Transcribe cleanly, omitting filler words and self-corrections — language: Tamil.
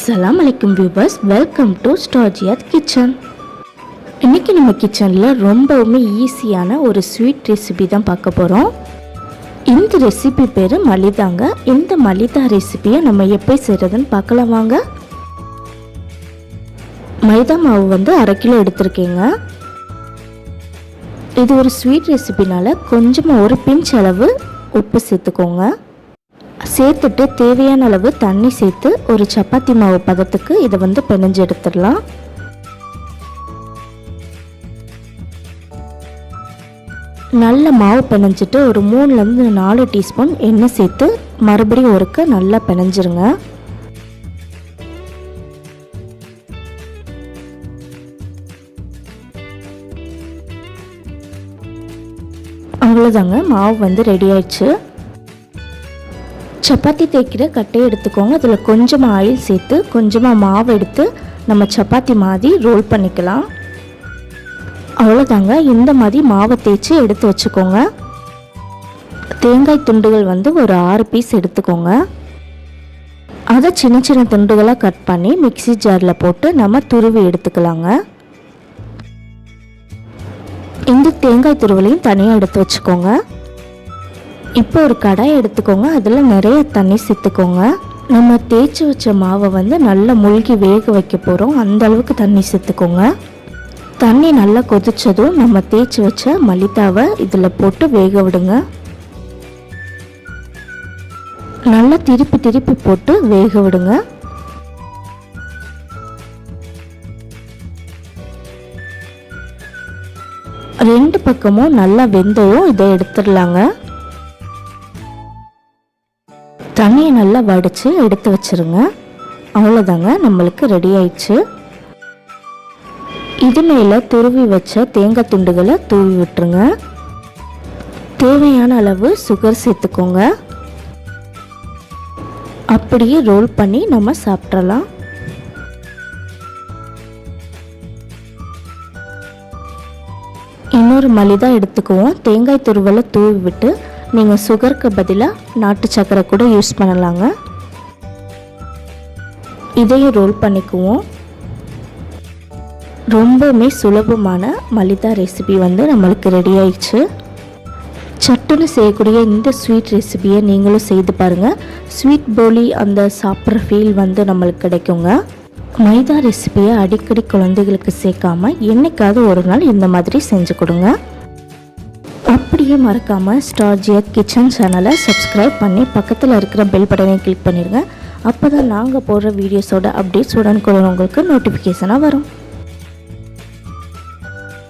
அஸ்ஸலாமு அலைக்கும் viewers, welcome to JIYATH kitchen. இன்றைக்கி நம்ம கிச்சனில் ரொம்பவுமே ஈஸியான ஒரு ஸ்வீட் ரெசிபி தான் பார்க்க போகிறோம். இந்த ரெசிபி பேர் மலிதாங்க. இந்த மலிதா ரெசிபியை நம்ம எப்படி செய்கிறதுன்னு பார்க்கலாம் வாங்க. மைதா மாவு வந்து 1/2 கிலோ எடுத்திருக்கேங்க. இது ஒரு ஸ்வீட் ரெசிபினால கொஞ்சமாக ஒரு பிஞ்ச் அளவு உப்பு சேர்த்துக்கோங்க. சேர்த்துட்டு தேவையான அளவு தண்ணி சேர்த்து ஒரு சப்பாத்தி மாவு பதத்துக்கு இதை வந்து பிணைஞ்சு எடுத்துடலாம். நல்ல மாவு பிணைஞ்சிட்டு ஒரு 3லேருந்து 4 டீஸ்பூன் எண்ணெய் சேர்த்து மறுபடியும் ஒருக்க நல்லா பிணைஞ்சிருங்க. அவ்வளோதாங்க, மாவு வந்து ரெடி ஆயிடுச்சு. சப்பாத்தி தேய்க்கிற கட்டையை எடுத்துக்கோங்க. அதில் கொஞ்சமாக ஆயில் சேர்த்து கொஞ்சமாக மாவு எடுத்து நம்ம சப்பாத்தி மாதிரி ரோல் பண்ணிக்கலாம். அவ்வளோதாங்க, இந்த மாதிரி மாவை தேய்ச்சி எடுத்து வச்சுக்கோங்க. தேங்காய் துண்டுகள் வந்து ஒரு 6 பீஸ் எடுத்துக்கோங்க. அதை சின்ன சின்ன துண்டுகளாக கட் பண்ணி மிக்ஸி ஜாரில் போட்டு நம்ம துருவி எடுத்துக்கலாங்க. இந்த தேங்காய் துருவலையும் தனியாக எடுத்து வச்சுக்கோங்க. இப்போ ஒரு கடாயை எடுத்துக்கோங்க. அதில் நிறைய தண்ணி சேர்த்துக்கோங்க. நம்ம தேய்ச்சி வச்ச மாவை வந்து நல்லா மூழ்கி வேக வைக்க போகிறோம். அந்த அளவுக்கு தண்ணி சேர்த்துக்கோங்க. தண்ணி நல்லா கொதிச்சதும் நம்ம தேய்ச்சி வச்ச மலிதாவை இதில் போட்டு வேக விடுங்க. நல்லா திருப்பி திருப்பி போட்டு வேக விடுங்க. ரெண்டு பக்கமும் நல்லா வெந்ததும் இதை எடுத்துடலாங்க. தண்ணியை நல்லா வடித்து எடுத்து வச்சுருங்க. அவ்வளோதாங்க, நம்மளுக்கு ரெடி ஆயிடுச்சு. இது மேலே துருவி வச்ச தேங்காய் துண்டுகளை தூவி விட்டுருங்க. தேவையான அளவு சுகர் சேர்த்துக்கோங்க. அப்படியே ரோல் பண்ணி நம்ம சாப்பிட்றலாம். இன்னொரு மலிதா எடுத்துக்குவோம். தேங்காய் துருவலை தூவி விட்டு நீங்கள் சுகருக்கு பதிலாக நாட்டு சர்க்கரை கூட யூஸ் பண்ணலாங்க. இதையும் ரோல் பண்ணிக்குவோம். ரொம்பவுமே சுலபமான மலிதா ரெசிபி வந்து நம்மளுக்கு ரெடி ஆயிடுச்சு. சட்டுன்னு செய்யக்கூடிய இந்த ஸ்வீட் ரெசிபியை நீங்களும் செய்து பாருங்கள். ஸ்வீட் போலி அந்த சாப்பிட்ற ஃபீல் வந்து நம்மளுக்கு கிடைக்குங்க. மைதா ரெசிபியை அடிக்கடி குழந்தைகளுக்கு சேர்க்காம என்னைக்காவது ஒரு நாள் இந்த மாதிரி செஞ்சு கொடுங்க. அப்படியே மறக்காமல் JIYATH கிச்சன் சேனலை சப்ஸ்கிரைப் பண்ணி பக்கத்தில் இருக்கிற பெல் பட்டனை கிளிக் பண்ணிடுங்க. அப்போ தான் நாங்கள் போடுற வீடியோஸோட அப்டேட்ஸ் உடனுக்குடன் உங்களுக்கு நோட்டிஃபிகேஷனாக வரும்.